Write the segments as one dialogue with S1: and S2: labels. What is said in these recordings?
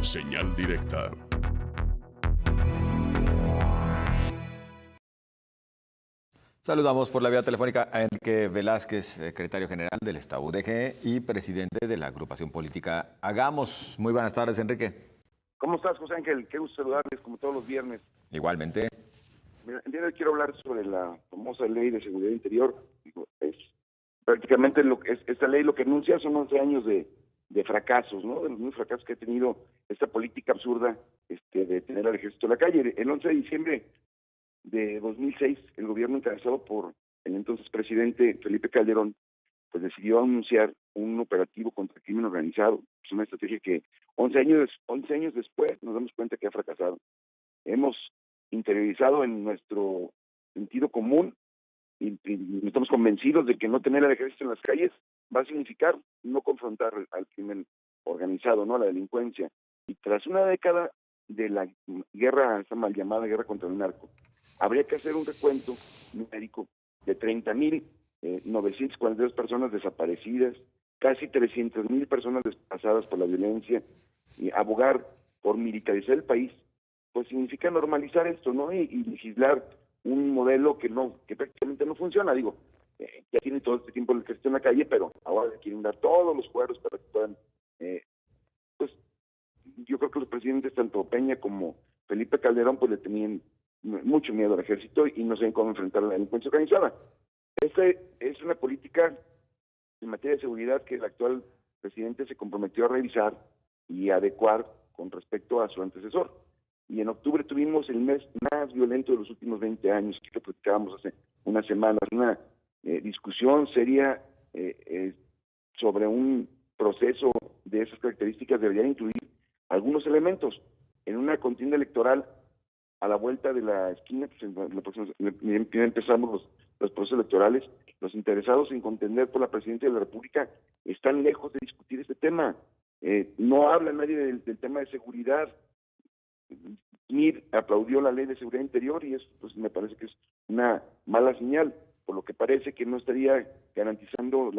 S1: Señal directa.
S2: Saludamos por la vía telefónica a Enrique Velázquez, secretario general del Estado UDG y presidente de la agrupación política Hagamos. Muy buenas tardes, Enrique.
S3: ¿Cómo estás, José Ángel? Qué gusto saludarles, como todos los viernes.
S2: Igualmente.
S3: Mira, el día de hoy quiero hablar sobre la famosa Ley de Seguridad Interior. Es prácticamente esta ley lo que anuncia son 11 años de fracasos, ¿no? De los mismos fracasos que ha tenido esta política absurda de tener al ejército en la calle. El 11 de diciembre de 2006, el gobierno encabezado por el entonces presidente Felipe Calderón, pues decidió anunciar un operativo contra el crimen organizado. Es una estrategia que 11 años después nos damos cuenta que ha fracasado. Hemos interiorizado en nuestro sentido común y estamos convencidos de que no tener al ejército en las calles va a significar no confrontar al crimen organizado, ¿no? A la delincuencia. Y tras una década de la guerra, esta mal llamada guerra contra el narco, habría que hacer un recuento numérico de 30.942 personas desaparecidas, casi 300.000 personas desplazadas por la violencia, y abogar por militarizar el país, pues significa normalizar esto, ¿no? Y legislar un modelo que prácticamente no funciona. Digo, ya tiene todo este tiempo el ejército en la calle, pero ahora le quieren dar todos los fueros para que puedan, pues yo creo que los presidentes, tanto Peña como Felipe Calderón, pues le tenían mucho miedo al ejército y no saben cómo enfrentar a la delincuencia organizada. Esta es una política en materia de seguridad que el actual presidente se comprometió a revisar y adecuar con respecto a su antecesor. Y en octubre tuvimos el mes más violento de los últimos 20 años, que platicábamos hace unas semanas, una discusión seria sobre un proceso de esas características debería incluir algunos elementos. En una contienda electoral a la vuelta de la esquina, pues ya empezamos los procesos electorales, los interesados en contender por la presidencia de la República están lejos de discutir este tema. No habla nadie del tema de seguridad. MIR aplaudió la ley de seguridad interior y eso pues me parece que es una mala señal, por lo que parece que no estaría garantizando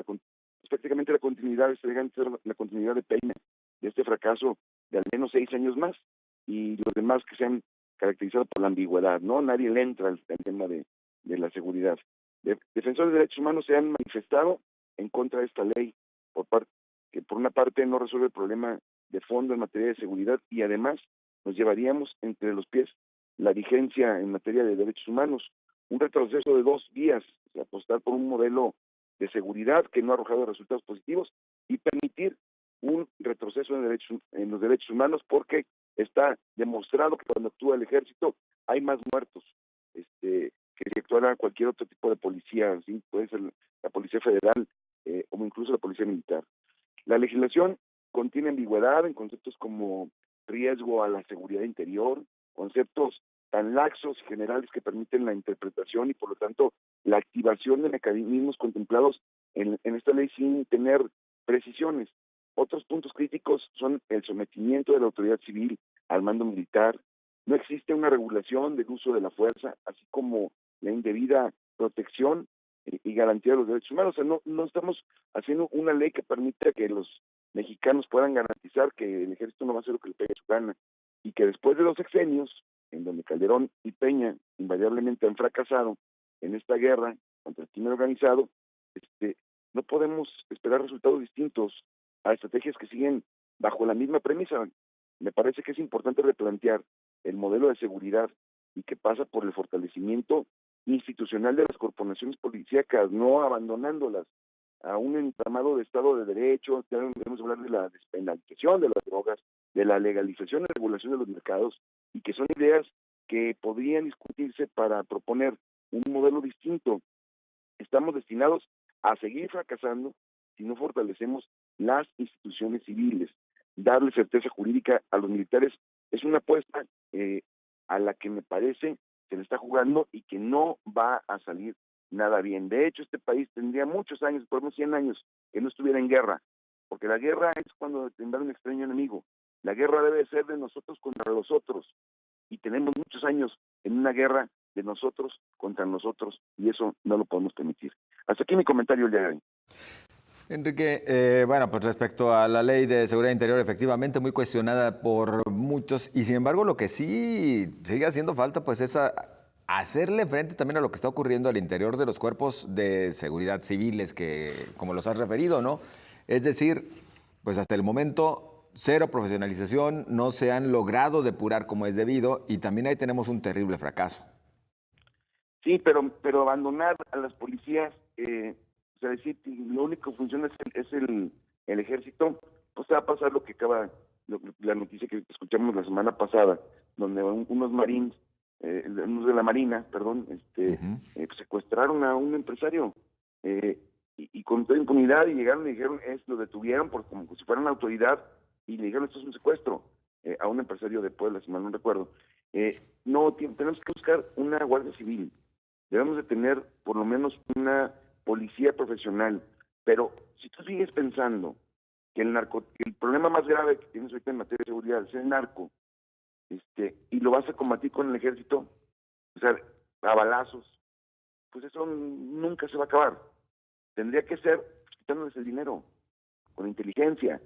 S3: prácticamente la continuidad, estaría garantizando la continuidad de Peña, de este fracaso de al menos 6 años más, y los demás que se han caracterizado por la ambigüedad, ¿no? Nadie le entra al tema de la seguridad. Defensores de derechos humanos se han manifestado en contra de esta ley, que por una parte no resuelve el problema de fondo en materia de seguridad y además nos llevaríamos entre los pies la vigencia en materia de derechos humanos. Un retroceso de 2 vías, apostar por un modelo de seguridad que no ha arrojado resultados positivos y permitir un retroceso en los derechos humanos, porque está demostrado que cuando actúa el ejército hay más muertos que si actuara cualquier otro tipo de policía, ¿sí? Puede ser la Policía Federal o incluso la Policía Militar. La legislación contiene ambigüedad en conceptos como riesgo a la seguridad interior, conceptos tan laxos y generales que permiten la interpretación y por lo tanto la activación de mecanismos contemplados en esta ley sin tener precisiones. Otros puntos críticos son el sometimiento de la autoridad civil al mando militar. No existe una regulación del uso de la fuerza, así como la indebida protección y garantía de los derechos humanos. O sea, no estamos haciendo una ley que permita que los mexicanos puedan garantizar que el ejército no va a hacer lo que le pegue su gana, y que después de 2 sexenios, en donde Calderón y Peña invariablemente han fracasado en esta guerra contra el crimen organizado, no podemos esperar resultados distintos a estrategias que siguen bajo la misma premisa. Me parece que es importante replantear el modelo de seguridad y que pasa por el fortalecimiento institucional de las corporaciones policíacas, no abandonándolas a un entramado de Estado de Derecho. Debemos hablar de la despenalización de las drogas, de la legalización y regulación de los mercados, y que son ideas que podrían discutirse para proponer un modelo distinto. Estamos destinados a seguir fracasando si no fortalecemos las instituciones civiles. Darle certeza jurídica a los militares es una apuesta a la que me parece se le está jugando y que no va a salir nada bien. De hecho, este país tendría muchos años, por unos 100 años, que no estuviera en guerra, porque la guerra es cuando tendrá un extraño enemigo. La guerra debe ser de nosotros contra los otros, y tenemos muchos años en una guerra de nosotros contra nosotros, y eso no lo podemos permitir. Hasta aquí mi comentario el día de hoy.
S2: Enrique, bueno, pues respecto a la ley de seguridad interior, efectivamente muy cuestionada por muchos, y sin embargo lo que sí sigue haciendo falta pues es hacerle frente también a lo que está ocurriendo al interior de los cuerpos de seguridad civiles, que como los has referido, ¿no? Es decir, pues hasta el momento cero profesionalización, no se han logrado depurar como es debido, y también ahí tenemos un terrible fracaso.
S3: Sí, pero abandonar a las policías, o sea, decir que lo único que funciona es el ejército, pues va a pasar lo que acaba, la noticia que escuchamos la semana pasada, donde unos marines, unos de la Marina, perdón,
S2: Ujú.
S3: pues secuestraron a un empresario y con toda impunidad y llegaron y dijeron, lo detuvieron por, como si fuera una autoridad y le dijeron, esto es un secuestro a un empresario de Puebla, si mal no recuerdo. No, tenemos que buscar una guardia civil. Debemos de tener por lo menos una policía profesional, pero si tú sigues pensando que que el problema más grave que tienes ahorita en materia de seguridad es el narco, y lo vas a combatir con el ejército, o sea, a balazos, pues eso nunca se va a acabar. Tendría que ser pues, quitándoles el dinero, con inteligencia,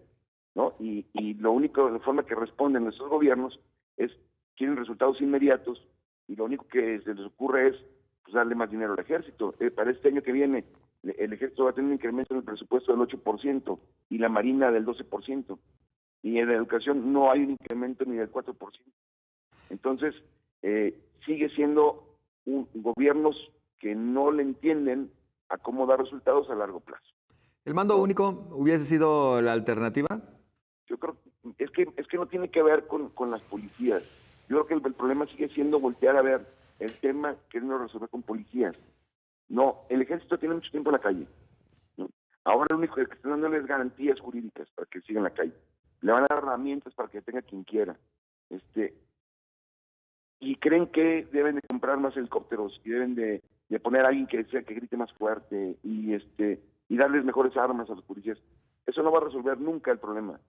S3: ¿no? Y lo único, la forma que responden nuestros gobiernos es, quieren resultados inmediatos, y lo único que se les ocurre es pues, darle más dinero al ejército. Para este año que viene, el ejército va a tener un incremento en el presupuesto del 8% y la marina del 12%. Y en la educación no hay un incremento ni del 4%. Entonces, sigue siendo gobiernos que no le entienden a cómo dar resultados a largo plazo,
S2: ¿El mando
S3: ¿no?
S2: único hubiese sido la alternativa?
S3: Yo creo es que no tiene que ver con las policías. Yo creo que el problema sigue siendo voltear a ver el tema que no resolver con policías. No, el ejército tiene mucho tiempo en la calle, ¿no? Ahora lo único que están dando es garantías jurídicas para que siga en la calle. Le van a dar herramientas para que tenga quien quiera. Y creen que deben de comprar más helicópteros y deben de poner a alguien que grite más fuerte y darles mejores armas a los policías. Eso no va a resolver nunca el problema.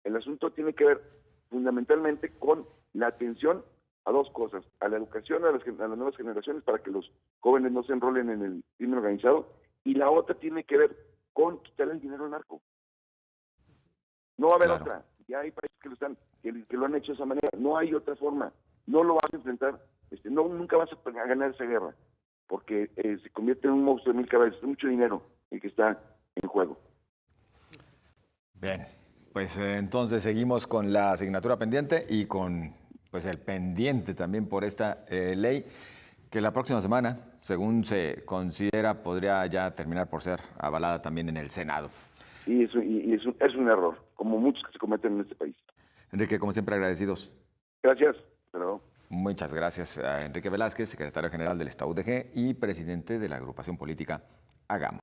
S3: El asunto tiene que ver fundamentalmente con la atención a dos cosas: a la educación a las nuevas generaciones para que los jóvenes no se enrolen en el crimen organizado, y la otra tiene que ver con quitarle el dinero al narco. No va a haber
S2: Claro.
S3: otra. Ya hay países que lo han hecho de esa manera. No hay otra forma. No lo vas a enfrentar. No, nunca vas a ganar esa guerra, porque se convierte en un monstruo de mil cabezas. Es mucho dinero el que está en juego.
S2: Bien, pues entonces seguimos con la asignatura pendiente y con pues el pendiente también por esta ley que la próxima semana, según se considera, podría ya terminar por ser avalada también en el Senado.
S3: Es un error, como muchos que se cometen en este país.
S2: Enrique, como siempre, agradecidos.
S3: Gracias. Pero
S2: Muchas gracias a Enrique Velázquez, secretario general del Estado UDG y presidente de la agrupación política Hagamos.